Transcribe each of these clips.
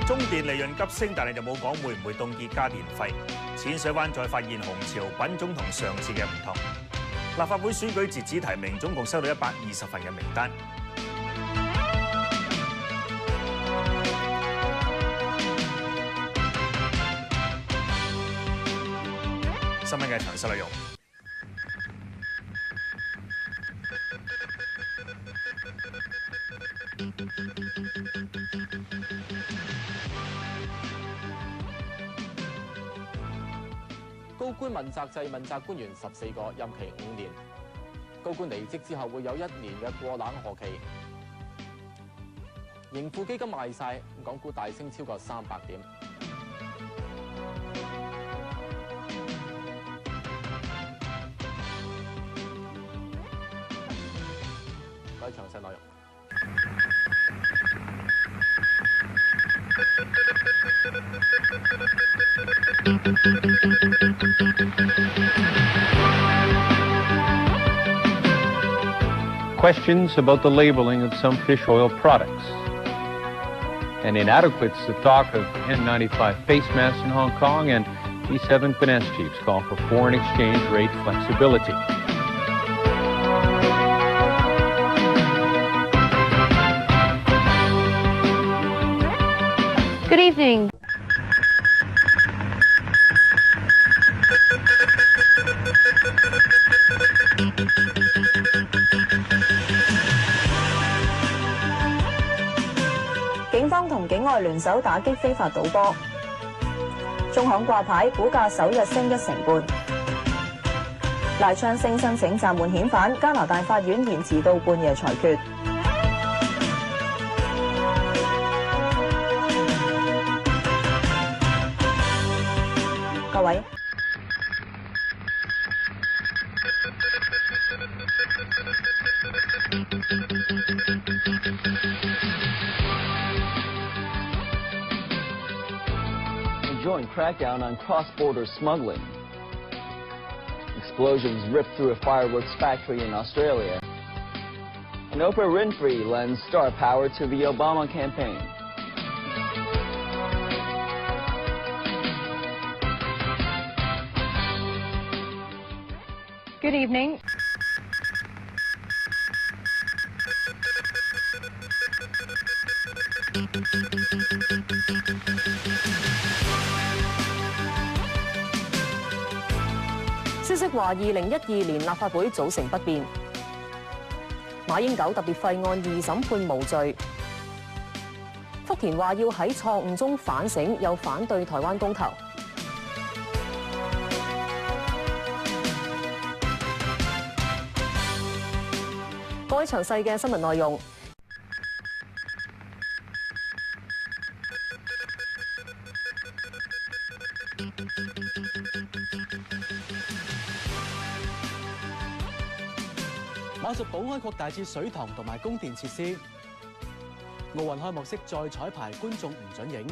中電利潤急升，但係就冇講會唔會凍結加電費。淺水灣再發現紅潮品種同上次嘅唔同。立法會選舉截止提名，總共收到120份嘅名單。新聞嘅詳細內容。高官問責制問責官員14個，任期5年。高官離職之後會有1年嘅過冷河期。盈富基金賣晒，港股大升超過300點。睇詳細內容。Questions about the labeling of some fish oil products. And inadequate stock of N95 face masks in Hong Kong, and G7 finance chiefs call for foreign exchange rate flexibility. Good evening.警方同境外聯手打擊非法賭波，中行掛牌，股價首日升1成半。賴昌星申請暫緩遣返，加拿大法院延遲到半夜裁決。各位。Joint crackdown on cross-border smuggling. Explosions ripped through a fireworks factory in Australia. And Oprah Winfrey lends star power to the Obama campaign. Good evening.消息話，2012年立法會組成不變。馬英九特別費案2審判無罪。福田話要喺錯誤中反省，又反對台灣公投。各位詳細嘅新聞內容。馬術保安擴大至水塘同埋供電設施。奧運開幕式再彩排，觀眾唔准影。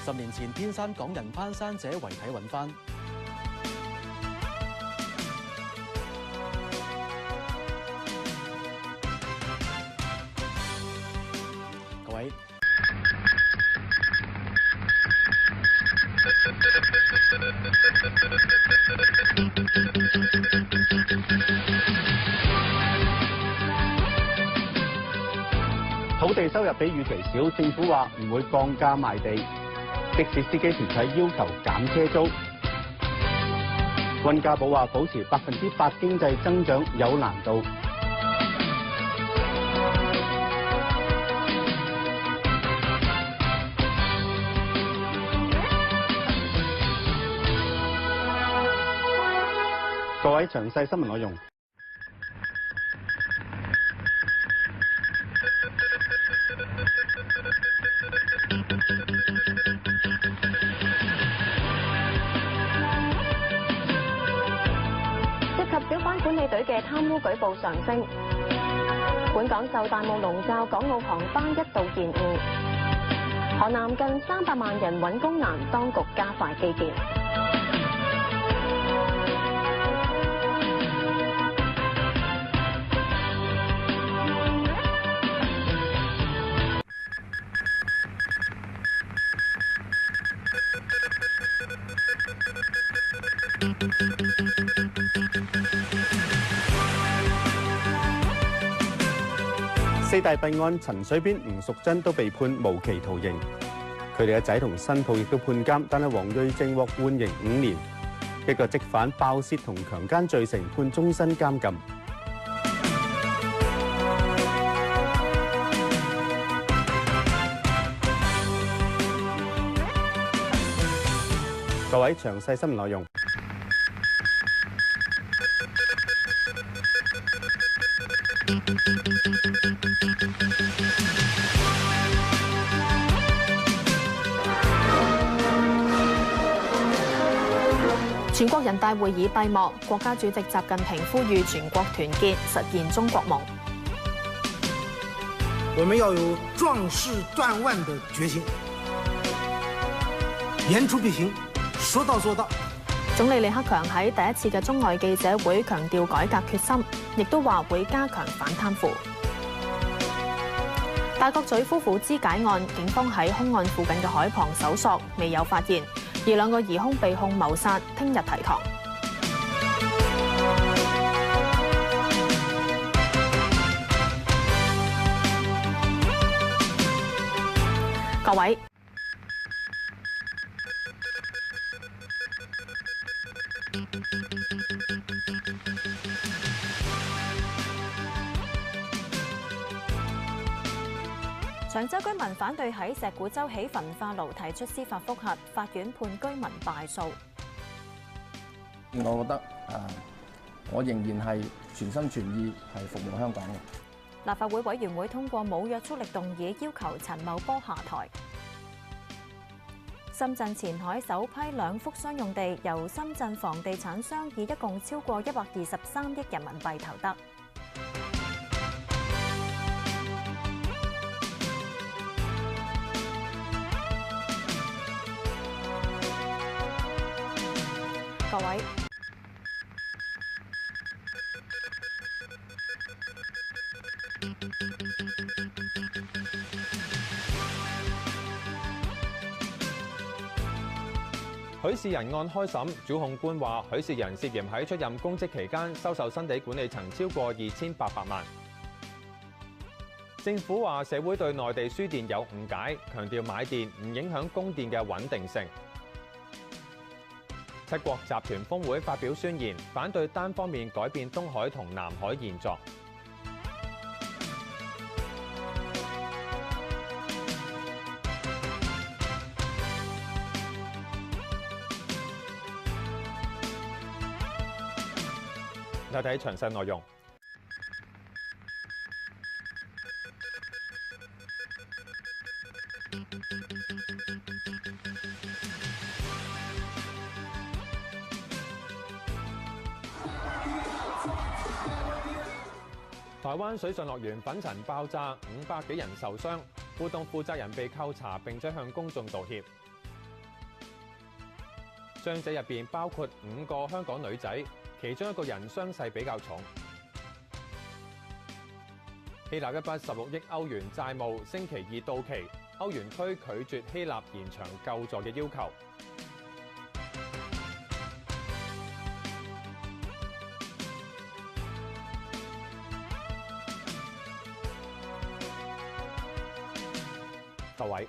10年前天山港人攀山者遺體揾返。各位。土地收入比預期少，政府話唔會降價賣地。的士司機團體要求減車租。溫家寶話保持8%經濟增長有難度。各位詳細新聞內容。小販管理隊嘅貪污舉報上升，本港受大霧籠罩，港澳航班一度延誤。河南近300萬人揾工難，當局加快基建。四大弊案陳水扁、吳淑珍都被判無期徒刑，佢哋嘅仔同新抱亦都判監，但係黃瑞正獲判刑5年。一個積犯爆竊同強姦罪成，判終身監禁。各位，詳細新聞內容。全國人大會議閉幕，國家主席習近平呼籲全國團結，實現中國夢。我們要有壯士斷腕的決心，言出必行，說到做到。總理李克強喺第一次嘅中外記者會強調改革決心，亦都話會加強反貪腐。大角咀夫婦肢解案，警方喺兇案附近嘅海旁搜索，未有發現，而兩個疑兇被控謀殺，聽日提堂。各位，長洲居民反對喺石鼓洲起焚化爐提出司法覆核，法院判居民敗訴。我覺得我仍然係全心全意係服務香港嘅。立法會委員會通過冇約束力動議，要求陳茂波下台。深圳前海首批2幅商用地由深圳房地產商以一共超過123億人民幣投得。各位，許仕仁案開審，主控官話許仕仁涉嫌喺出任公職期間收受新地管理層超過2800萬。政府話社會對內地輸電有誤解，強調買電唔影響供電嘅穩定性。七國集團峰會發表宣言，反對單方面改變東海同南海現狀。睇睇詳細內容。台灣水上樂園粉塵爆炸，500幾人受傷，活動負責人被扣查並且向公眾道歉。傷者入邊包括5個香港女仔，其中1個人傷勢比較重。希臘一筆16億歐元債務星期2到期，歐元區拒絕希臘延長救助嘅要求。各位，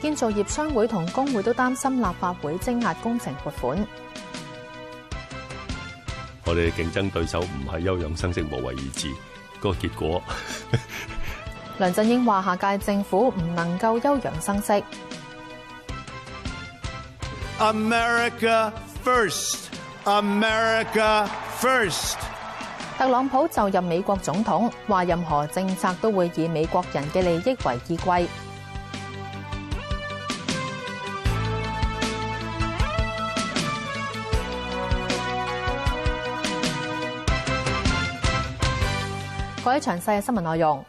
建造業商會同工會都擔心立法會積壓工程撥款。我哋嘅競爭對手唔係休養生息、無為而治，個結果。梁振英話：下屆政府唔能夠休養生息。America first, America first。特朗普就任美國總統，話任何政策都會以美國人嘅利益為依歸。各位，詳細嘅新聞內容。